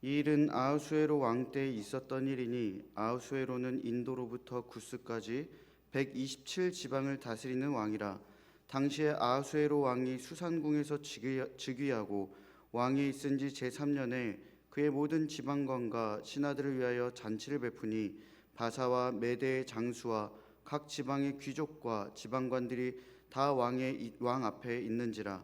이 일은 아하수에로 왕 때에 있었던 일이니 아하수에로는 인도로부터 구스까지 127지방을 다스리는 왕이라. 당시에 아하수에로 왕이 수산궁에서 즉위하고 왕이 있은 지 제3년에 그의 모든 지방관과 신하들을 위하여 잔치를 베푸니 바사와 메대의 장수와 각 지방의 귀족과 지방관들이 다 왕 앞에 있는지라.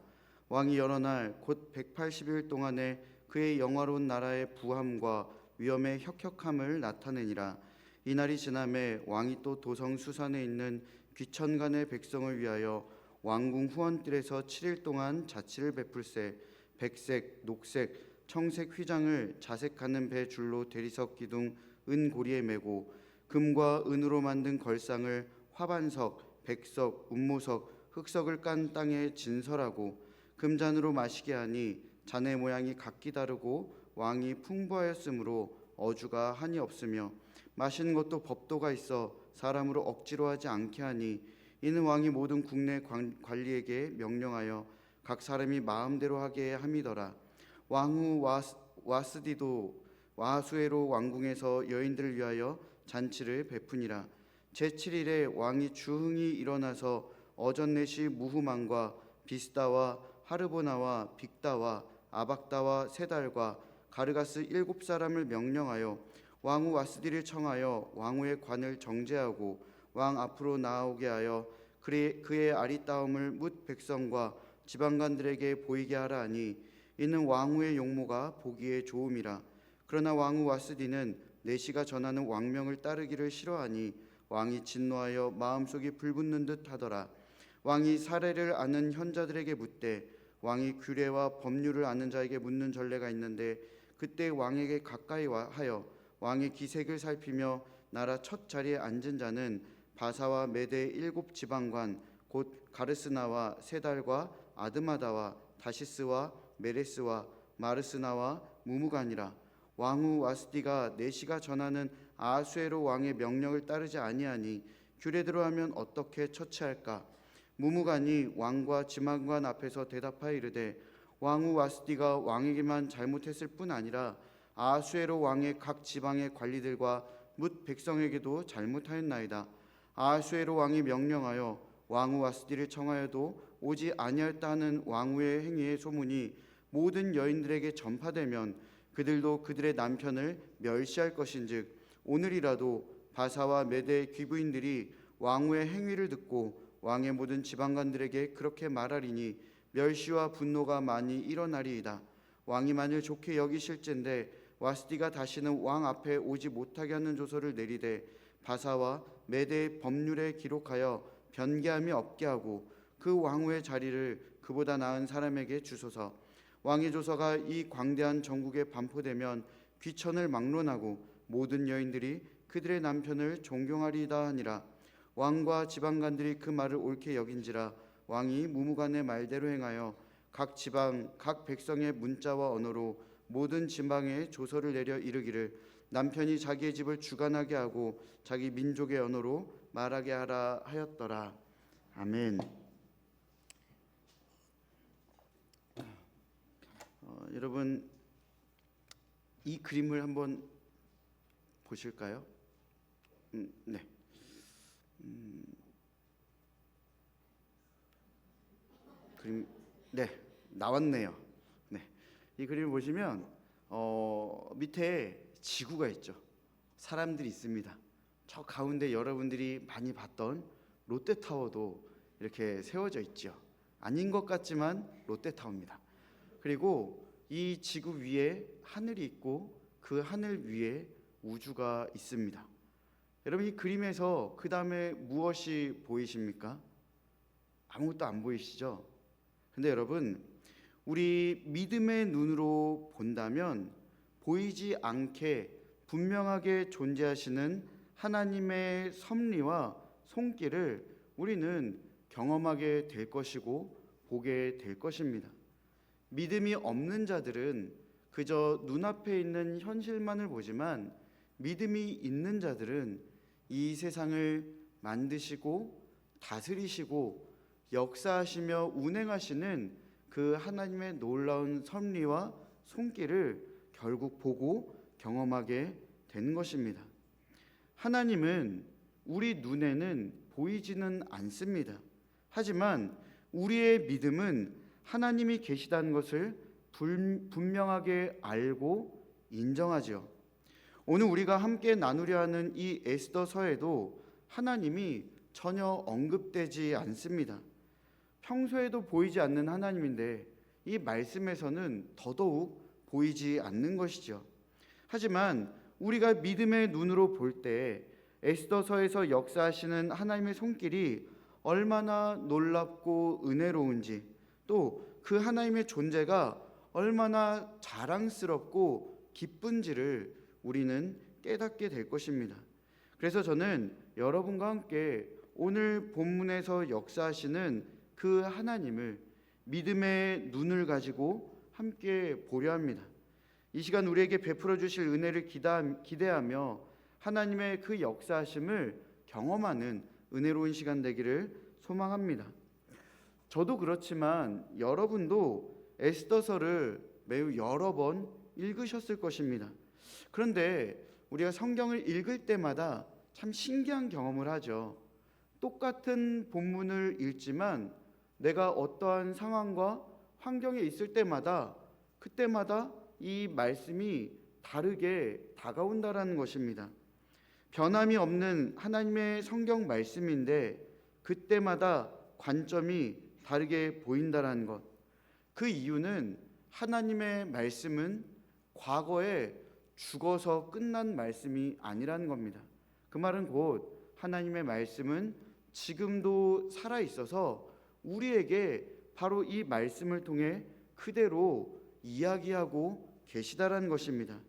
왕이 여러 날 곧 180일 동안에 그의 영화로운 나라의 부함과 위엄의 혁혁함을 나타내니라. 이날이 지남에 왕이 또 도성 수산에 있는 귀천간의 백성을 위하여 왕궁 후원들에서 7일 동안 자치를 베풀세 백색, 녹색, 청색 휘장을 자색하는 배 줄로 대리석 기둥 은고리에 메고 금과 은으로 만든 걸상을 화반석, 백석, 운모석, 흑석을 깐 땅에 진설하고 금잔으로 마시게 하니 잔의 모양이 각기 다르고 왕이 풍부하였으므로 어주가 한이 없으며 마시는 것도 법도가 있어 사람으로 억지로 하지 않게 하니 이는 왕이 모든 국내 관리에게 명령하여 각 사람이 마음대로 하게 함이더라. 왕후 와스디도 와수에로 왕궁에서 여인들을 위하여 잔치를 베푸니라. 제7일에 왕이 주흥이 일어나서 어전넷이 무후만과 비스다와 하르보나와 빅다와 아박다와 세달과 가르가스 7사람을 명령하여 왕후 와스디를 청하여 왕후의 관을 정죄하고 왕 앞으로 나오게 하여 그의 아리따움을 뭇 백성과 지방관들에게 보이게 하라 하니 이는 왕후의 용모가 보기에 좋음이라. 그러나 왕후 와스디는 내시가 전하는 왕명을 따르기를 싫어하니 왕이 진노하여 마음속이 불붙는 듯 하더라. 왕이 사례를 아는 현자들에게 묻되 왕이 규례와 법률을 아는 자에게 묻는 전례가 있는데 그때 왕에게 가까이 하여 왕의 기색을 살피며 나라 첫 자리에 앉은 자는 바사와 메대의 7지방관 곧 가르스나와 세달과 아드마다와 다시스와 메레스와 마르스나와 무무간이라. 왕후 와스디가 내시가 전하는 아하수에로 왕의 명령을 따르지 아니하니 규례대로 하면 어떻게 처치할까? 무무간이 왕과 지방관 앞에서 대답하여 이르되 왕후 와스디가 왕에게만 잘못했을 뿐 아니라 아하수에로 왕의 각 지방의 관리들과 뭇 백성에게도 잘못하였나이다. 아하수에로 왕이 명령하여 왕후 와스디를 청하여도 오지 아니하였다 하는 왕후의 행위의 소문이 모든 여인들에게 전파되면 그들도 그들의 남편을 멸시할 것인즉 오늘이라도 바사와 메대의 귀부인들이 왕후의 행위를 듣고 왕의 모든 지방관들에게 그렇게 말하리니 멸시와 분노가 많이 일어나리이다. 왕이 만일 좋게 여기실진데 와스디가 다시는 왕 앞에 오지 못하게 하는 조서를 내리되 바사와 메대의 법률에 기록하여 변개함이 없게 하고 그 왕후의 자리를 그보다 나은 사람에게 주소서. 왕의 조서가 이 광대한 전국에 반포되면 귀천을 막론하고 모든 여인들이 그들의 남편을 존경하리이다 하니라. 왕과 지방관들이 그 말을 옳게 여긴지라. 왕이 무무간의 말대로 행하여 각 지방 각 백성의 문자와 언어로 모든 지방에 조서를 내려 이르기를 남편이 자기의 집을 주관하게 하고 자기 민족의 언어로 말하게 하라 하였더라. 아멘. 여러분 이 그림을 한번 보실까요? 네. 그림 나왔네요. 네. 이 그림을 보시면 밑에 지구가 있죠. 사람들이 있습니다. 저 가운데 여러분들이 많이 봤던 롯데타워도 이렇게 세워져 있죠. 아닌 것 같지만 롯데타워입니다. 그리고 이 지구 위에 하늘이 있고 그 하늘 위에 우주가 있습니다. 여러분 이 그림에서 그 다음에 무엇이 보이십니까? 아무것도 안 보이시죠? 근데 여러분 우리 믿음의 눈으로 본다면 보이지 않게 분명하게 존재하시는 하나님의 섭리와 손길을 우리는 경험하게 될 것이고 보게 될 것입니다. 믿음이 없는 자들은 그저 눈앞에 있는 현실만을 보지만 믿음이 있는 자들은 이 세상을 만드시고 다스리시고 역사하시며 운행하시는 그 하나님의 놀라운 섭리와 손길을 결국 보고 경험하게 되는 것입니다. 하나님은 우리 눈에는 보이지는 않습니다. 하지만 우리의 믿음은 하나님이 계시다는 것을 분명하게 알고 인정하죠. 오늘 우리가 함께 나누려 하는 이 에스더서에도 하나님이 전혀 언급되지 않습니다. 평소에도 보이지 않는 하나님인데 이 말씀에서는 더더욱 보이지 않는 것이죠. 하지만 우리가 믿음의 눈으로 볼 때 에스더서에서 역사하시는 하나님의 손길이 얼마나 놀랍고 은혜로운지, 또 그 하나님의 존재가 얼마나 자랑스럽고 기쁜지를 우리는 깨닫게 될 것입니다. 그래서 저는 여러분과 함께 오늘 본문에서 역사하시는 그 하나님을 믿음의 눈을 가지고 함께 보려 합니다. 이 시간 우리에게 베풀어 주실 은혜를 기대하며 하나님의 그 역사하심을 경험하는 은혜로운 시간 되기를 소망합니다. 저도 그렇지만 여러분도 에스더서를 매우 여러 번 읽으셨을 것입니다. 그런데 우리가 성경을 읽을 때마다 참 신기한 경험을 하죠. 똑같은 본문을 읽지만 내가 어떠한 상황과 환경에 있을 때마다 그때마다 이 말씀이 다르게 다가온다라는 것입니다. 변함이 없는 하나님의 성경 말씀인데 그때마다 관점이 다르게 보인다라는 것. 그 이유는 하나님의 말씀은 과거에 죽어서 끝난 말씀이 아니라는 겁니다. 그 말은 곧 하나님의 말씀은 지금도 살아 있어서 우리에게 바로 이 말씀을 통해 그대로 이야기하고 계시다라는 것입니다.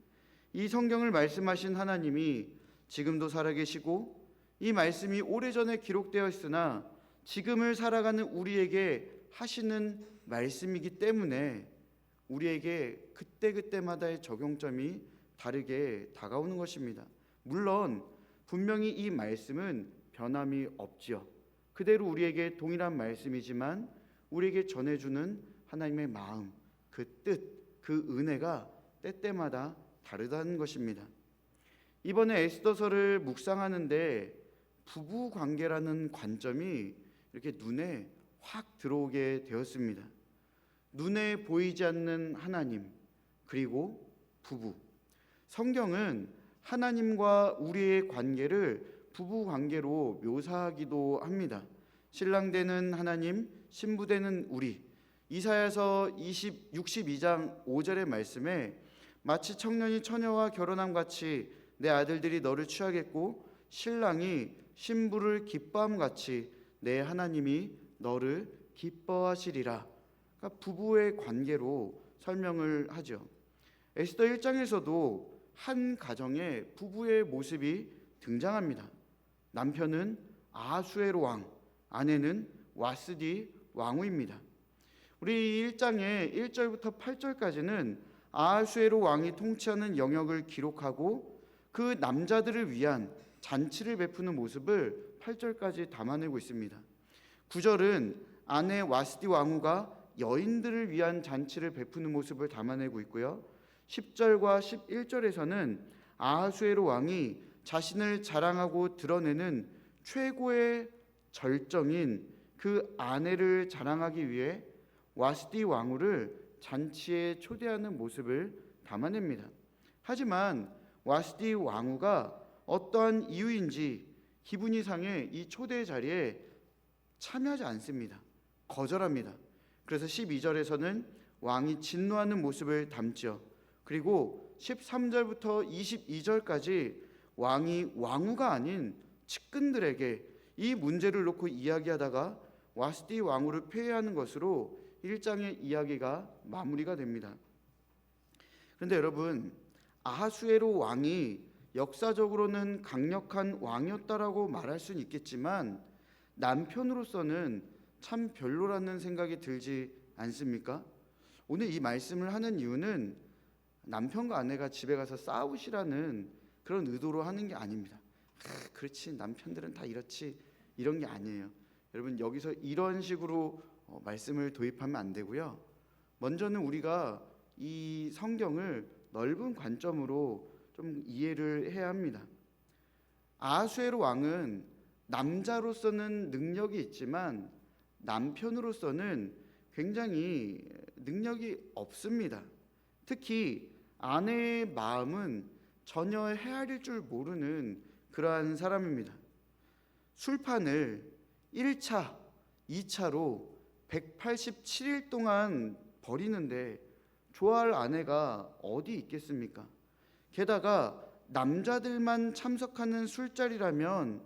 이 성경을 말씀하신 하나님이 지금도 살아계시고 이 말씀이 오래전에 기록되어 있으나 지금을 살아가는 우리에게 하시는 말씀이기 때문에 우리에게 그때그때마다의 적용점이 다르게 다가오는 것입니다. 물론 분명히 이 말씀은 변함이 없지요. 그대로 우리에게 동일한 말씀이지만 우리에게 전해주는 하나님의 마음, 그 뜻, 그 은혜가 때때마다 다르다는 것입니다. 이번에 에스더서를 묵상하는데 부부 관계라는 관점이 이렇게 눈에 확 들어오게 되었습니다. 눈에 보이지 않는 하나님, 그리고 부부. 성경은 하나님과 우리의 관계를 부부 관계로 묘사하기도 합니다. 신랑 되는 하나님, 신부 되는 우리. 이사야서 62장 5절의 말씀에 마치 청년이 처녀와 결혼함 같이 내 아들들이 너를 취하겠고 신랑이 신부를 기뻐함 같이 내 하나님이 너를 기뻐하시리라. 그러니까 부부의 관계로 설명을 하죠. 에스더 1장에서도 한 가정에 부부의 모습이 등장합니다. 남편은 아하수에로 왕, 아내는 와스디 왕후입니다. 우리 1장의 1절부터 8절까지는 아하수에로 왕이 통치하는 영역을 기록하고 그 남자들을 위한 잔치를 베푸는 모습을 8절까지 담아내고 있습니다. 9절은 아내 와스디 왕후가 여인들을 위한 잔치를 베푸는 모습을 담아내고 있고요. 10절과 11절에서는 아하수에로 왕이 자신을 자랑하고 드러내는 최고의 절정인 그 아내를 자랑하기 위해 와스디 왕후를 잔치에 초대하는 모습을 담아냅니다. 하지만 와스디 왕후가 어떠한 이유인지 기분이 상해 이 초대 자리에 참여하지 않습니다. 거절합니다. 그래서 12절에서는 왕이 진노하는 모습을 담죠. 그리고 13절부터 22절까지 왕이 왕후가 아닌 측근들에게 이 문제를 놓고 이야기하다가 와스디 왕후를 폐해하는 것으로 1장의 이야기가 마무리가 됩니다. 그런데 여러분, 아하수에로 왕이 역사적으로는 강력한 왕이었다라고 말할 수는 있겠지만 남편으로서는 참 별로라는 생각이 들지 않습니까? 오늘 이 말씀을 하는 이유는 남편과 아내가 집에 가서 싸우시라는 그런 의도로 하는 게 아닙니다. 그렇지, 남편들은 다 이렇지, 이런 게 아니에요. 여러분, 여기서 이런 식으로 말씀을 도입하면 안 되고요. 먼저는 우리가 이 성경을 넓은 관점으로 좀 이해를 해야 합니다. 아하수에로 왕은 남자로서는 능력이 있지만 남편으로서는 굉장히 능력이 없습니다. 특히 아내의 마음은 전혀 헤아릴 줄 모르는 그러한 사람입니다. 술판을 1차, 2차로 187일 동안 버리는데 좋아할 아내가 어디 있겠습니까? 게다가 남자들만 참석하는 술자리라면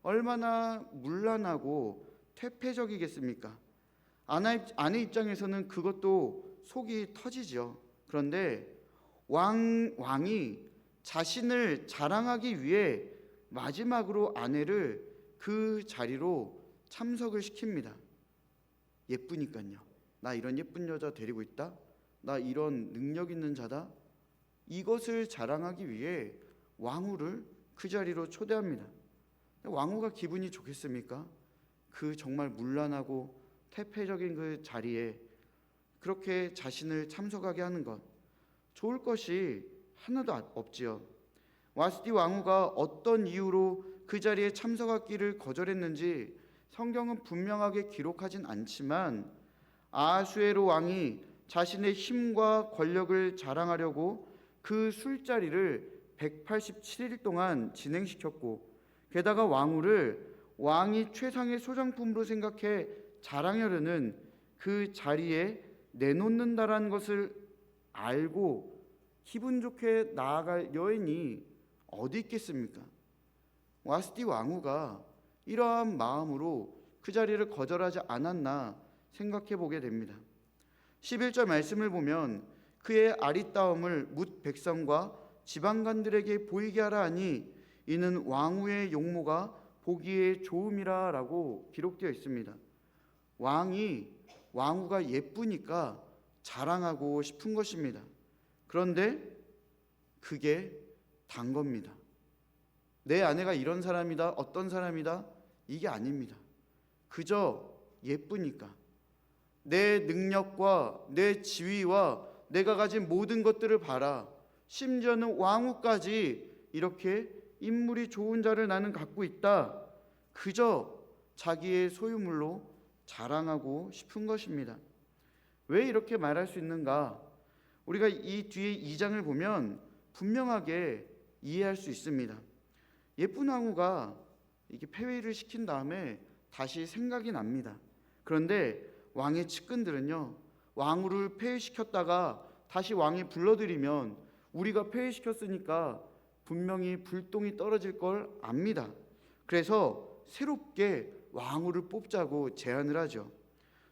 얼마나 문란하고 퇴폐적이겠습니까? 아내 입장에서는 그것도 속이 터지죠. 그런데 왕이 자신을 자랑하기 위해 마지막으로 아내를 그 자리로 참석을 시킵니다. 예쁘니까요. 나 이런 예쁜 여자 데리고 있다. 나 이런 능력 있는 자다. 이것을 자랑하기 위해 왕후를 그 자리로 초대합니다. 왕후가 기분이 좋겠습니까? 그 정말 문란하고 퇴폐적인 그 자리에 그렇게 자신을 참석하게 하는 것, 좋을 것이 하나도 없지요. 와스티 왕후가 어떤 이유로 그 자리에 참석하기를 거절했는지 성경은 분명하게 기록하진 않지만 아하수에로 왕이 자신의 힘과 권력을 자랑하려고 그 술자리를 187일 동안 진행시켰고, 게다가 왕후를 왕이 최상의 소장품으로 생각해 자랑하려는 그 자리에 내놓는다라는 것을 알고 기분 좋게 나아갈 여인이 어디 있겠습니까? 와스티 왕후가 이러한 마음으로 그 자리를 거절하지 않았나 생각해 보게 됩니다. 11절 말씀을 보면 그의 아리따움을 뭇 백성과 지방관들에게 보이게 하라 하니 이는 왕후의 용모가 보기에 좋음이라 라고 기록되어 있습니다. 왕후가 예쁘니까 자랑하고 싶은 것입니다. 그런데 그게 단 겁니다. 내 아내가 이런 사람이다, 어떤 사람이다, 이게 아닙니다. 그저 예쁘니까 내 능력과 내 지위와 내가 가진 모든 것들을 봐라. 심지어는 왕후까지 이렇게 인물이 좋은 자를 나는 갖고 있다. 그저 자기의 소유물로 자랑하고 싶은 것입니다. 왜 이렇게 말할 수 있는가? 우리가 이 뒤에 2장을 보면 분명하게 이해할 수 있습니다. 예쁜 왕후가 이렇게 폐위를 시킨 다음에 다시 생각이 납니다. 그런데 왕의 측근들은요, 왕후를 폐위시켰다가 다시 왕이 불러들이면 우리가 폐위시켰으니까 분명히 불똥이 떨어질 걸 압니다. 그래서 새롭게 왕후를 뽑자고 제안을 하죠.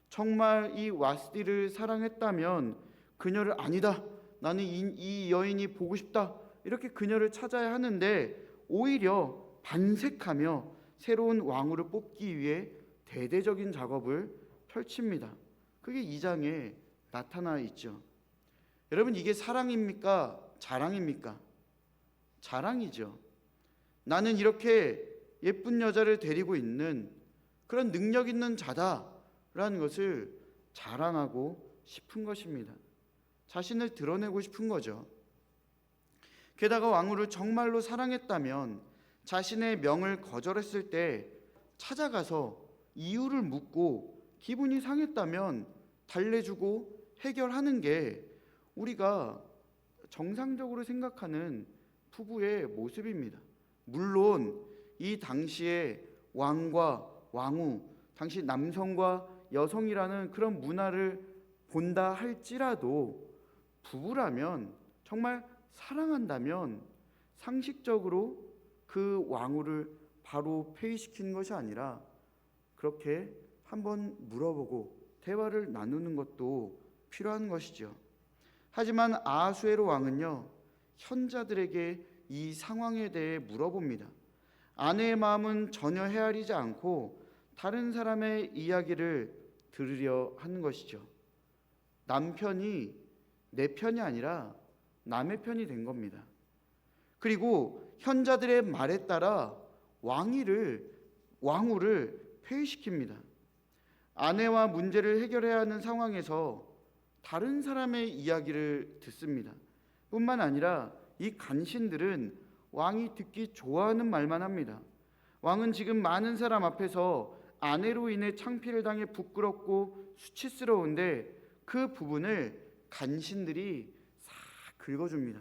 정말 이 와스티를 사랑했다면 그녀를 아니다, 나는 이 여인이 보고 싶다, 이렇게 그녀를 찾아야 하는데 오히려 반색하며 새로운 왕후를 뽑기 위해 대대적인 작업을 펼칩니다. 그게 2장에 나타나 있죠. 여러분, 이게 사랑입니까? 자랑입니까? 자랑이죠. 나는 이렇게 예쁜 여자를 데리고 있는 그런 능력 있는 자다라는 것을 자랑하고 싶은 것입니다. 자신을 드러내고 싶은 거죠. 게다가 왕후를 정말로 사랑했다면 자신의 명을 거절했을 때 찾아가서 이유를 묻고 기분이 상했다면 달래주고 해결하는 게 우리가 정상적으로 생각하는 부부의 모습입니다. 물론 이 당시에 왕과 왕후, 당시 남성과 여성이라는 그런 문화를 본다 할지라도 부부라면, 정말 사랑한다면 상식적으로 그 왕후를 바로 폐위시키는 것이 아니라 그렇게 한번 물어보고 대화를 나누는 것도 필요한 것이죠. 하지만 아하수에로 왕은요, 현자들에게 이 상황에 대해 물어봅니다. 아내의 마음은 전혀 헤아리지 않고 다른 사람의 이야기를 들으려 하는 것이죠. 남편이 내 편이 아니라 남의 편이 된 겁니다. 그리고 현자들의 말에 따라 왕후를 폐위시킵니다. 아내와 문제를 해결해야 하는 상황에서 다른 사람의 이야기를 듣습니다. 뿐만 아니라 이 간신들은 왕이 듣기 좋아하는 말만 합니다. 왕은 지금 많은 사람 앞에서 아내로 인해 창피를 당해 부끄럽고 수치스러운데 그 부분을 간신들이 싹 긁어줍니다.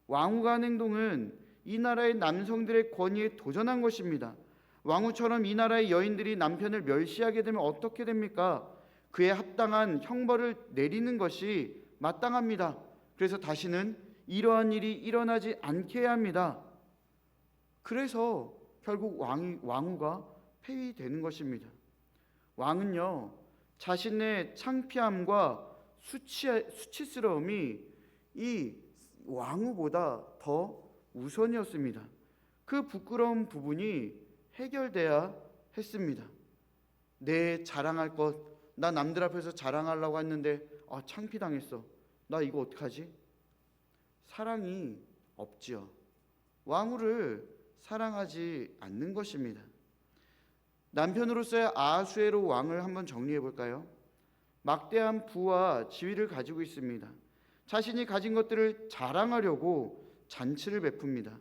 왕후가 한 행동은 이 나라의 남성들의 권위에 도전한 것입니다. 왕후처럼 이 나라의 여인들이 남편을 멸시하게 되면 어떻게 됩니까? 그에 합당한 형벌을 내리는 것이 마땅합니다. 그래서 다시는 이러한 일이 일어나지 않게 해야 합니다. 그래서 결국 왕후가 폐위되는 것입니다. 왕은요, 자신의 창피함과 수치스러움이 이 왕후보다 더 우선이었습니다. 그 부끄러운 부분이 해결돼야 했습니다. 내 자랑할 것, 나 남들 앞에서 자랑하려고 했는데 창피당했어. 나 이거 어떡하지? 사랑이 없지요. 왕후를 사랑하지 않는 것입니다. 남편으로서의 아하수에로 왕을 한번 정리해 볼까요? 막대한 부와 지위를 가지고 있습니다. 자신이 가진 것들을 자랑하려고 잔치를 베풉니다.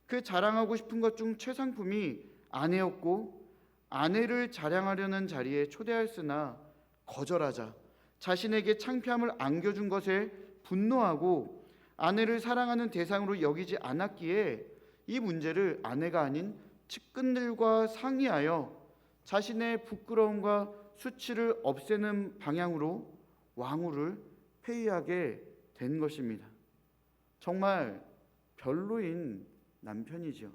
그 자랑하고 싶은 것 중 최상품이 아내였고, 아내를 자랑하려는 자리에 초대하였으나 거절하자 자신에게 창피함을 안겨준 것에 분노하고 아내를 사랑하는 대상으로 여기지 않았기에 이 문제를 아내가 아닌 측근들과 상의하여 자신의 부끄러움과 수치를 없애는 방향으로 왕후를 폐위하게 된 것입니다. 정말 별로인 남편이죠.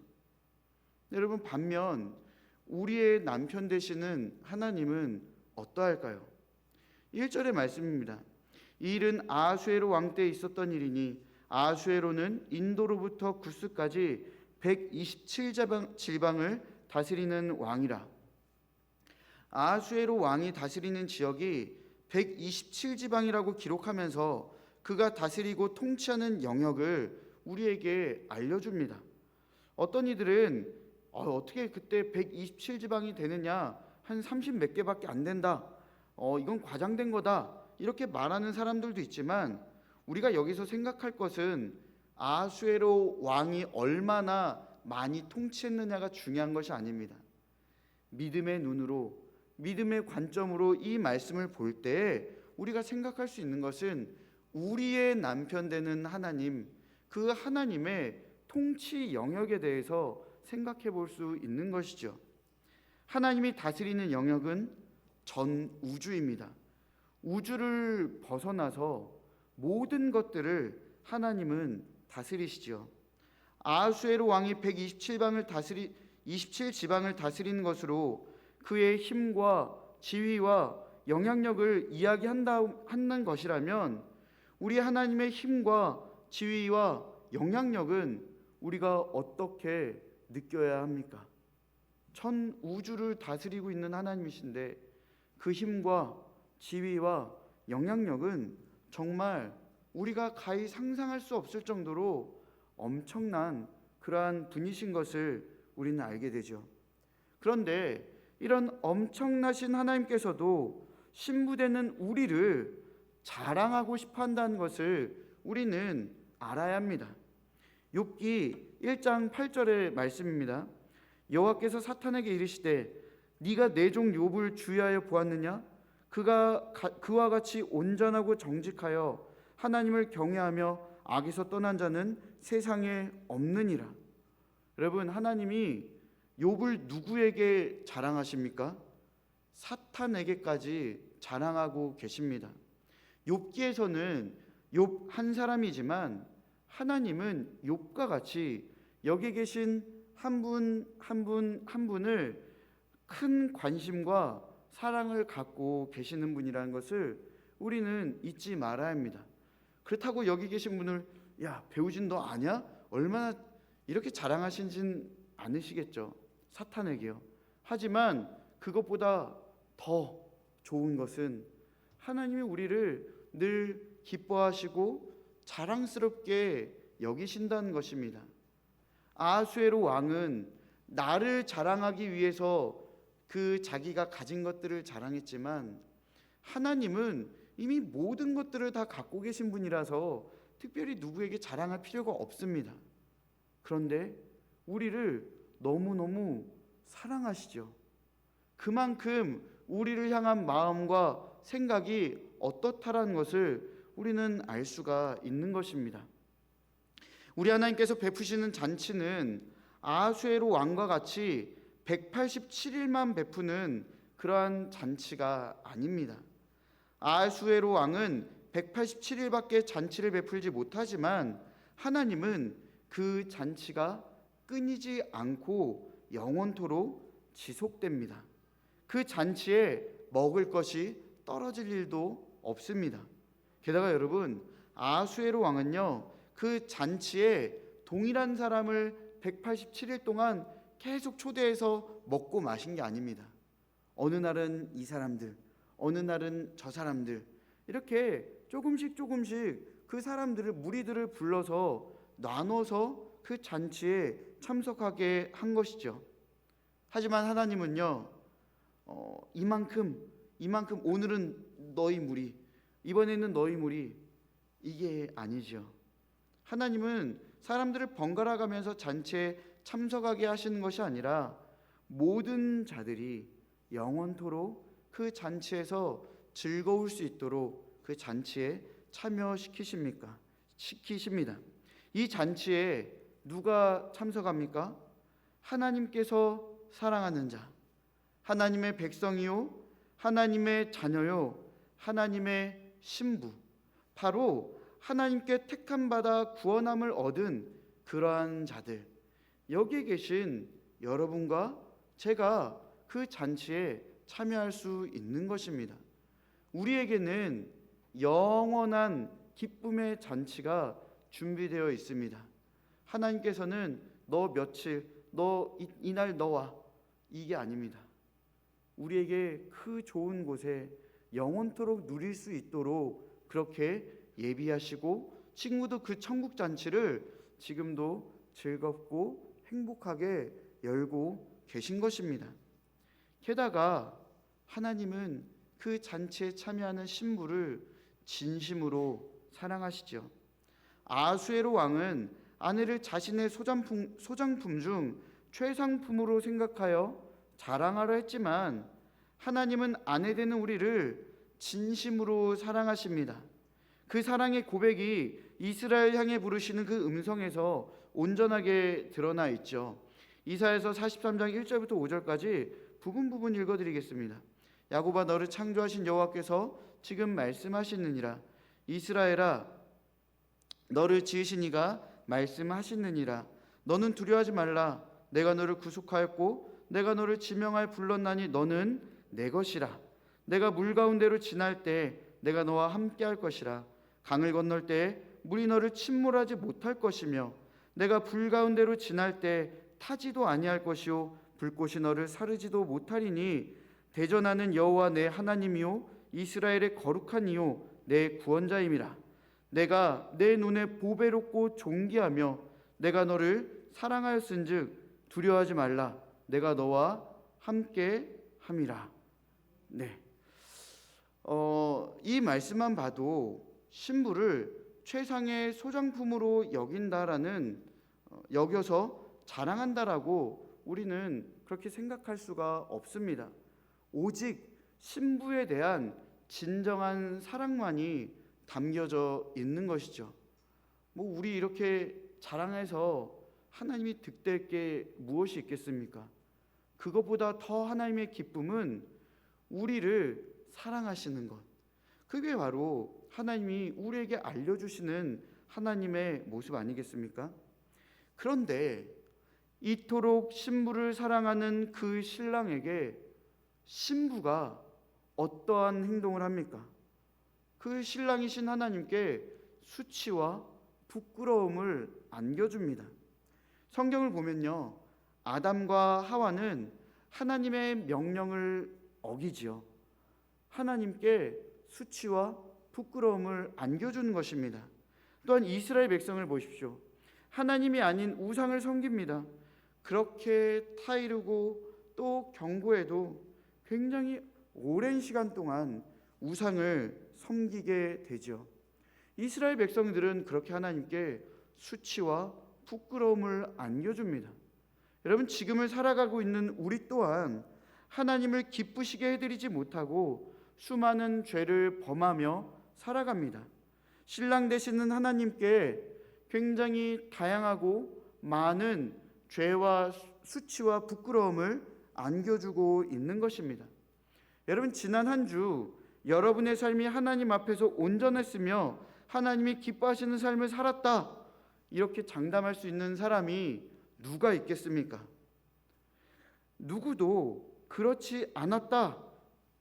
여러분, 반면 우리의 남편 되시는 하나님은 어떠할까요? 1절의 말씀입니다. 이 일은 아하수에로 왕 때에 있었던 일이니 아하수에로는 인도로부터 구스까지 127지방을 다스리는 왕이라. 아하수에로 왕이 다스리는 지역이 127지방이라고 기록하면서 그가 다스리고 통치하는 영역을 우리에게 알려줍니다. 어떤 이들은 어떻게 그때 127지방이 되느냐, 한 30 몇 개밖에 안 된다, 이건 과장된 거다, 이렇게 말하는 사람들도 있지만 우리가 여기서 생각할 것은 아하수에로 왕이 얼마나 많이 통치했느냐가 중요한 것이 아닙니다. 믿음의 눈으로, 믿음의 관점으로 이 말씀을 볼 때 우리가 생각할 수 있는 것은 우리의 남편 되는 하나님, 그 하나님의 통치 영역에 대해서 생각해 볼 수 있는 것이죠. 하나님이 다스리는 영역은 전 우주입니다. 우주를 벗어나서 모든 것들을 하나님은 다스리시죠. 아하수에로 왕이 27지방을 다스리는 것으로 그의 힘과 지위와 영향력을 이야기한다는 것이라면 우리 하나님의 힘과 지위와 영향력은 우리가 어떻게 느껴야 합니까? 전 우주를 다스리고 있는 하나님이신데 그 힘과 지위와 영향력은 정말 우리가 가히 상상할 수 없을 정도로 엄청난 그러한 분이신 것을 우리는 알게 되죠. 그런데 이런 엄청나신 하나님께서도 신부되는 우리를 자랑하고 싶어 한다는 것을 우리는 알아야 합니다. 욥기 1장 8절의 말씀입니다. 여호와께서 사탄에게 이르시되 네가 내 종 욥을 주의하여 보았느냐? 그와 같이 온전하고 정직하여 하나님을 경외하며 악에서 떠난 자는 세상에 없느니라. 여러분, 하나님이 욥을 누구에게 자랑하십니까? 사탄에게까지 자랑하고 계십니다. 욥기에서는 욥 한 사람이지만 하나님은 욥과 같이 여기 계신 한 분을 큰 관심과 사랑을 갖고 계시는 분이라는 것을 우리는 잊지 말아야 합니다. 그렇다고 여기 계신 분을 야, 배우진 너 아냐? 얼마나 이렇게 자랑하신진 않으시겠죠. 사탄에게요. 하지만 그것보다 더 좋은 것은 하나님이 우리를 늘 기뻐하시고 자랑스럽게 여기신다는 것입니다. 아하수에로 왕은 나를 자랑하기 위해서 그 자기가 가진 것들을 자랑했지만 하나님은 이미 모든 것들을 다 갖고 계신 분이라서 특별히 누구에게 자랑할 필요가 없습니다. 그런데 우리를 너무너무 사랑하시죠. 그만큼 우리를 향한 마음과 생각이 어떻다라는 것을 우리는 알 수가 있는 것입니다. 우리 하나님께서 베푸시는 잔치는 아하수에로 왕과 같이 187일만 베푸는 그러한 잔치가 아닙니다. 아하수에로 왕은 187일밖에 잔치를 베풀지 못하지만 하나님은 그 잔치가 끊이지 않고 영원토록 지속됩니다. 그 잔치에 먹을 것이 떨어질 일도 없습니다. 게다가 여러분, 아하수에로 왕은요, 그 잔치에 동일한 사람을 187일 동안 계속 초대해서 먹고 마신 게 아닙니다. 어느 날은 이 사람들, 어느 날은 저 사람들, 이렇게 조금씩 그 사람들을, 무리들을 불러서 나눠서 그 잔치에 참석하게 한 것이죠. 하지만 하나님은요, 이만큼 오늘은 너희 무리, 이번에는 너희 무리, 이게 아니죠. 하나님은 사람들을 번갈아 가면서 잔치에 참석하게 하시는 것이 아니라 모든 자들이 영원토록 그 잔치에서 즐거울 수 있도록 그 잔치에 참여시키십니다. 이 잔치에 누가 참석합니까? 하나님께서 사랑하는 자, 하나님의 백성이요, 하나님의 자녀요, 하나님의 신부, 바로 하나님께 택함 받아 구원함을 얻은 그러한 자들, 여기에 계신 여러분과 제가 그 잔치에 참여할 수 있는 것입니다. 우리에게는 영원한 기쁨의 잔치가 준비되어 있습니다. 하나님께서는 너 며칠, 너 이날 너와, 이게 아닙니다. 우리에게 그 좋은 곳에 영원토록 누릴 수 있도록 그렇게 예비하시고 지금도 그 천국 잔치를 지금도 즐겁고 행복하게 열고 계신 것입니다. 게다가 하나님은 그 잔치에 참여하는 신부를 진심으로 사랑하시죠. 아하수에로 왕은 아내를 자신의 소장품 중 최상품으로 생각하여 자랑하려 했지만 하나님은 아내 되는 우리를 진심으로 사랑하십니다. 그 사랑의 고백이 이스라엘 향해 부르시는 그 음성에서 온전하게 드러나 있죠. 이사야서 43장 1절부터 5절까지 부분 읽어드리겠습니다. 야곱아, 너를 창조하신 여호와께서 지금 말씀하시느니라. 이스라엘아, 너를 지으신 이가 말씀하시느니라. 너는 두려워하지 말라. 내가 너를 구속하였고 내가 너를 지명하여 불렀나니 너는 내 것이라. 내가 물 가운데로 지날 때 내가 너와 함께할 것이라. 강을 건널 때 물이 너를 침몰하지 못할 것이며 내가 불 가운데로 지날 때 타지도 아니할 것이요 불꽃이 너를 사르지도 못하리니 대전하는 여호와 내 하나님이요 이스라엘의 거룩한 이요 내 구원자임이라. 내가 내 눈에 보배롭고 존귀하며 내가 너를 사랑하였은즉 두려워하지 말라. 내가 너와 함께 함이라. 네. 이 말씀만 봐도 신부를 최상의 소장품으로 여겨서 자랑한다라고 우리는 그렇게 생각할 수가 없습니다. 오직 신부에 대한 진정한 사랑만이 담겨져 있는 것이죠. 우리 이렇게 자랑해서 하나님이 득될 게 무엇이 있겠습니까? 그것보다 더 하나님의 기쁨은 우리를 사랑하시는 것. 그게 바로 하나님이 우리에게 알려주시는 하나님의 모습 아니겠습니까? 그런데 이토록 신부를 사랑하는 그 신랑에게 신부가 어떠한 행동을 합니까? 그 신랑이신 하나님께 수치와 부끄러움을 안겨줍니다. 성경을 보면요, 아담과 하와는 하나님의 명령을 어기지요. 하나님께 수치와 부끄러움을 안겨주는 것입니다. 또한 이스라엘 백성을 보십시오. 하나님이 아닌 우상을 섬깁니다. 그렇게 타이르고 또 경고해도 굉장히 오랜 시간 동안 우상을 섬기게 되죠. 이스라엘 백성들은 그렇게 하나님께 수치와 부끄러움을 안겨줍니다. 여러분, 지금을 살아가고 있는 우리 또한 하나님을 기쁘시게 해드리지 못하고 수많은 죄를 범하며 살아갑니다. 신랑 되시는 하나님께 굉장히 다양하고 많은 죄와 수치와 부끄러움을 안겨주고 있는 것입니다. 여러분, 지난 한 주 여러분의 삶이 하나님 앞에서 온전했으며 하나님이 기뻐하시는 삶을 살았다, 이렇게 장담할 수 있는 사람이 누가 있겠습니까? 누구도 그렇지 않았다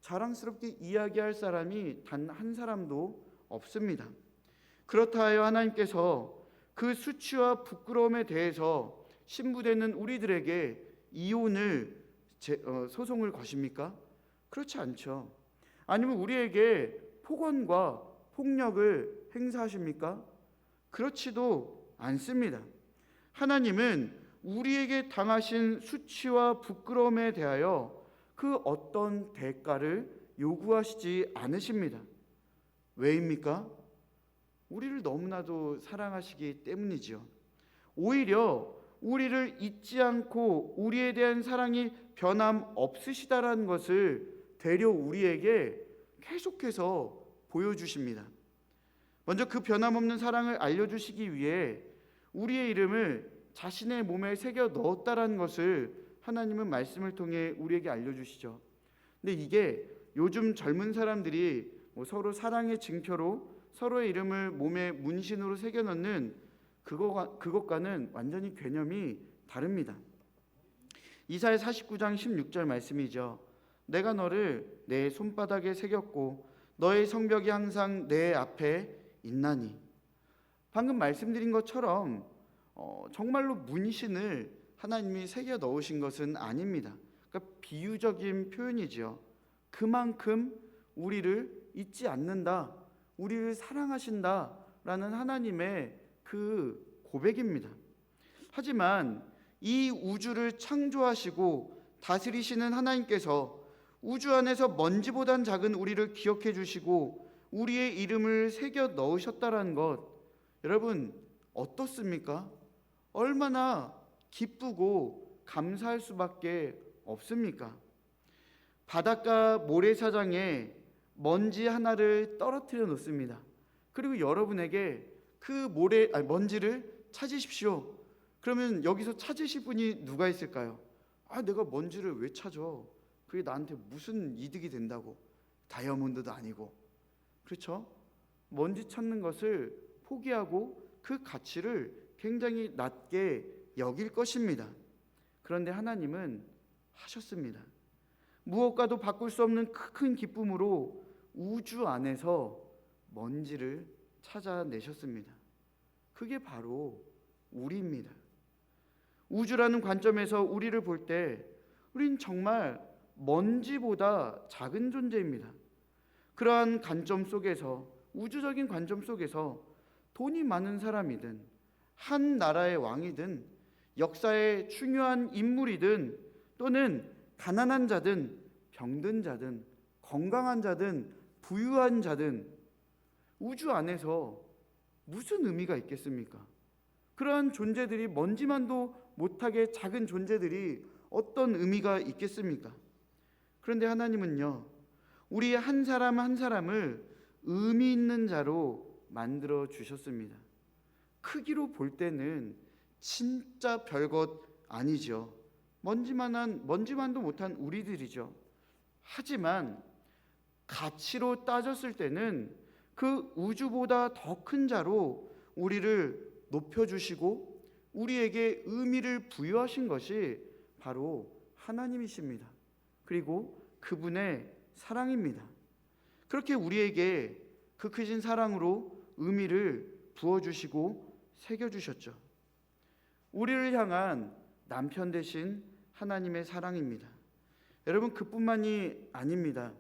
자랑스럽게 이야기할 사람이 단 한 사람도 없습니다. 그렇다 하여 하나님께서 그 수치와 부끄러움에 대해서 신부되는 우리들에게 이혼을 소송을 거십니까? 그렇지 않죠. 아니면 우리에게 폭언과 폭력을 행사하십니까? 그렇지도 않습니다. 하나님은 우리에게 당하신 수치와 부끄러움에 대하여 그 어떤 대가를 요구하시지 않으십니다. 왜입니까? 우리를 너무나도 사랑하시기 때문이죠. 오히려 우리를 잊지 않고 우리에 대한 사랑이 변함없으시다라는 것을 되려 우리에게 계속해서 보여주십니다. 먼저 그 변함없는 사랑을 알려주시기 위해 우리의 이름을 자신의 몸에 새겨 넣었다라는 것을 하나님은 말씀을 통해 우리에게 알려주시죠. 근데 이게 요즘 젊은 사람들이 서로 사랑의 징표로 서로의 이름을 몸에 문신으로 새겨 넣는 그것과는 완전히 개념이 다릅니다. 이사야 49장 16절 말씀이죠. 내가 너를 내 손바닥에 새겼고 너의 성벽이 항상 내 앞에 있나니. 방금 말씀드린 것처럼 정말로 문신을 하나님이 새겨 넣으신 것은 아닙니다. 그러니까 비유적인 표현이죠. 그만큼 우리를 잊지 않는다, 우리를 사랑하신다라는 하나님의 그 고백입니다. 하지만 이 우주를 창조하시고 다스리시는 하나님께서 우주 안에서 먼지보단 작은 우리를 기억해 주시고 우리의 이름을 새겨 넣으셨다라는 것, 여러분 어떻습니까? 얼마나 기쁘고 감사할 수밖에 없습니까? 바닷가 모래사장에 먼지 하나를 떨어뜨려 놓습니다. 그리고 여러분에게 그 먼지를 찾으십시오. 그러면 여기서 찾으실 분이 누가 있을까요? 내가 먼지를 왜 찾아? 그게 나한테 무슨 이득이 된다고? 다이아몬드도 아니고. 그렇죠? 먼지 찾는 것을 포기하고 그 가치를 굉장히 낮게 여길 것입니다. 그런데 하나님은 하셨습니다. 무엇과도 바꿀 수 없는 큰 기쁨으로 우주 안에서 먼지를 찾아내셨습니다. 그게 바로 우리입니다. 우주라는 관점에서 우리를 볼 때 우린 정말 먼지보다 작은 존재입니다. 그러한 관점 속에서, 우주적인 관점 속에서 돈이 많은 사람이든 한 나라의 왕이든 역사의 중요한 인물이든 또는 가난한 자든 병든 자든 건강한 자든 부유한 자든 우주 안에서 무슨 의미가 있겠습니까? 그러한 존재들이, 먼지만도 못하게 작은 존재들이 어떤 의미가 있겠습니까? 그런데 하나님은요, 우리 한 사람 한 사람을 의미 있는 자로 만들어 주셨습니다. 크기로 볼 때는 진짜 별것 아니죠. 먼지만도 못한 우리들이죠. 하지만 가치로 따졌을 때는 그 우주보다 더 큰 자로 우리를 높여주시고 우리에게 의미를 부여하신 것이 바로 하나님이십니다. 그리고 그분의 사랑입니다. 그렇게 우리에게 그 크신 사랑으로 의미를 부어주시고 새겨주셨죠. 우리를 향한 남편 되신 하나님의 사랑입니다. 여러분, 그뿐만이 아닙니다.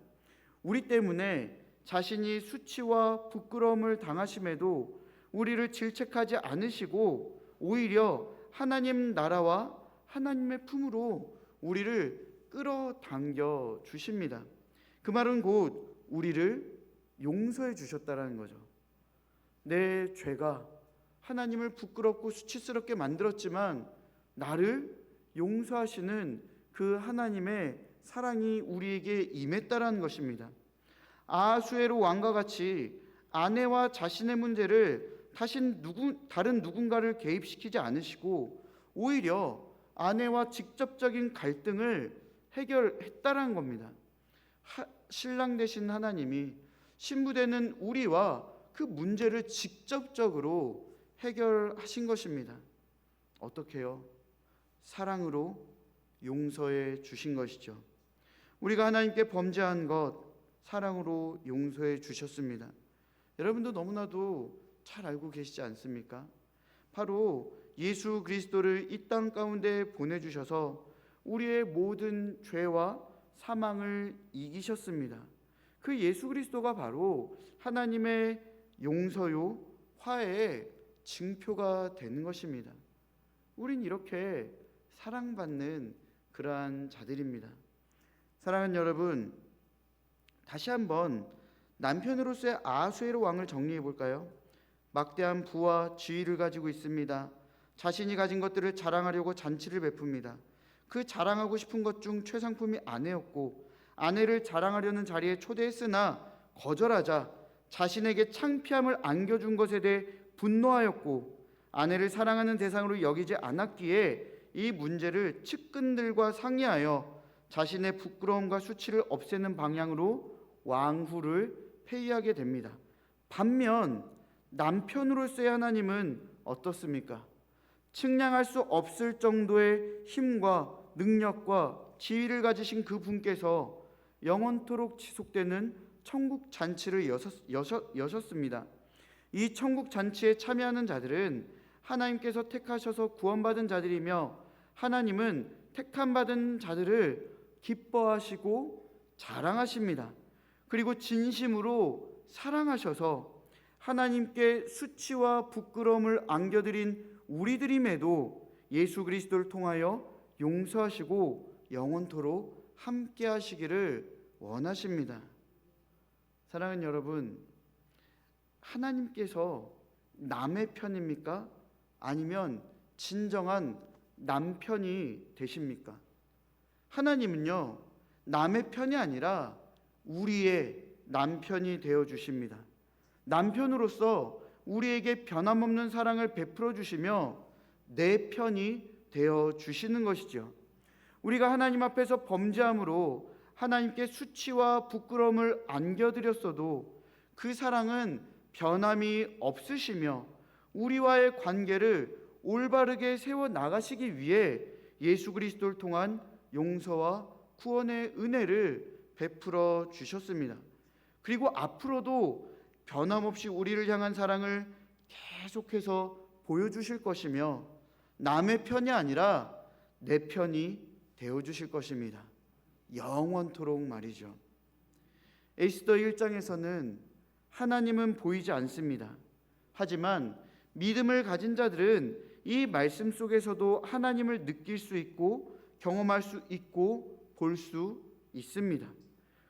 우리 때문에 자신이 수치와 부끄러움을 당하심에도 우리를 질책하지 않으시고 오히려 하나님 나라와 하나님의 품으로 우리를 끌어당겨 주십니다. 그 말은 곧 우리를 용서해 주셨다라는 거죠. 내 죄가 하나님을 부끄럽고 수치스럽게 만들었지만 나를 용서하시는 그 하나님의 사랑이 우리에게 임했다라는 것입니다. 아하수에로 왕과 같이 아내와 자신의 문제를 다른 누군가를 개입시키지 않으시고 오히려 아내와 직접적인 갈등을 해결했다라는 겁니다. 신랑 되신 하나님이 신부 되는 우리와 그 문제를 직접적으로 해결하신 것입니다. 어떻게요? 사랑으로 용서해 주신 것이죠. 우리가 하나님께 범죄한 것 사랑으로 용서해 주셨습니다. 여러분도 너무나도 잘 알고 계시지 않습니까? 바로 예수 그리스도를 이 땅 가운데 보내주셔서 우리의 모든 죄와 사망을 이기셨습니다. 그 예수 그리스도가 바로 하나님의 용서요 화해의 징표가 되는 것입니다. 우린 이렇게 사랑받는 그러한 자들입니다. 사랑하는 여러분, 다시 한번 남편으로서의 아하수에로 왕을 정리해 볼까요? 막대한 부와 지위를 가지고 있습니다. 자신이 가진 것들을 자랑하려고 잔치를 베풉니다. 그 자랑하고 싶은 것 중 최상품이 아내였고, 아내를 자랑하려는 자리에 초대했으나 거절하자 자신에게 창피함을 안겨준 것에 대해 분노하였고, 아내를 사랑하는 대상으로 여기지 않았기에 이 문제를 측근들과 상의하여 자신의 부끄러움과 수치를 없애는 방향으로 왕후를 폐위하게 됩니다. 반면 남편으로서의 하나님은 어떻습니까? 측량할 수 없을 정도의 힘과 능력과 지위를 가지신 그 분께서 영원토록 지속되는 천국 잔치를 여셨습니다. 이 천국 잔치에 참여하는 자들은 하나님께서 택하셔서 구원받은 자들이며, 하나님은 택함받은 자들을 기뻐하시고 자랑하십니다. 그리고 진심으로 사랑하셔서 하나님께 수치와 부끄러움을 안겨드린 우리들임에도 예수 그리스도를 통하여 용서하시고 영원토록 함께 하시기를 원하십니다. 사랑하는 여러분, 하나님께서 남의 편입니까? 아니면 진정한 남편이 되십니까? 하나님은요, 남의 편이 아니라 우리의 남편이 되어 주십니다. 남편으로서 우리에게 변함없는 사랑을 베풀어 주시며 내 편이 되어 주시는 것이죠. 우리가 하나님 앞에서 범죄함으로 하나님께 수치와 부끄러움을 안겨드렸어도 그 사랑은 변함이 없으시며 우리와의 관계를 올바르게 세워 나가시기 위해 예수 그리스도를 통한 용서와 구원의 은혜를 베풀어 주셨습니다. 그리고 앞으로도 변함없이 우리를 향한 사랑을 계속해서 보여주실 것이며 남의 편이 아니라 내 편이 되어주실 것입니다. 영원토록 말이죠. 에스더 1장에서는 하나님은 보이지 않습니다. 하지만 믿음을 가진 자들은 이 말씀 속에서도 하나님을 느낄 수 있고 경험할 수 있고 볼 수 있습니다.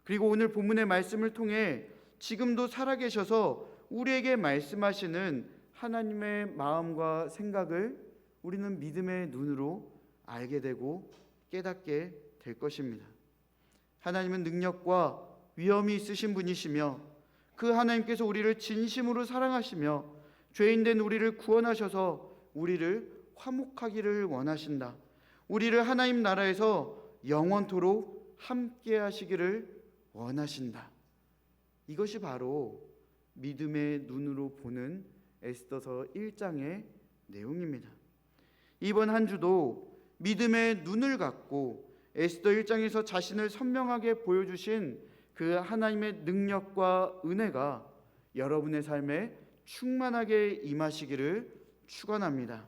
그리고 오늘 본문의 말씀을 통해 지금도 살아계셔서 우리에게 말씀하시는 하나님의 마음과 생각을 우리는 믿음의 눈으로 알게 되고 깨닫게 될 것입니다. 하나님은 능력과 위엄이 있으신 분이시며 그 하나님께서 우리를 진심으로 사랑하시며 죄인된 우리를 구원하셔서 우리를 화목하기를 원하신다. 우리를 하나님 나라에서 영원토록 함께 하시기를 원하신다. 이것이 바로 믿음의 눈으로 보는 에스더서 1장의 내용입니다. 이번 한 주도 믿음의 눈을 갖고 에스더 1장에서 자신을 선명하게 보여주신 그 하나님의 능력과 은혜가 여러분의 삶에 충만하게 임하시기를 축원합니다.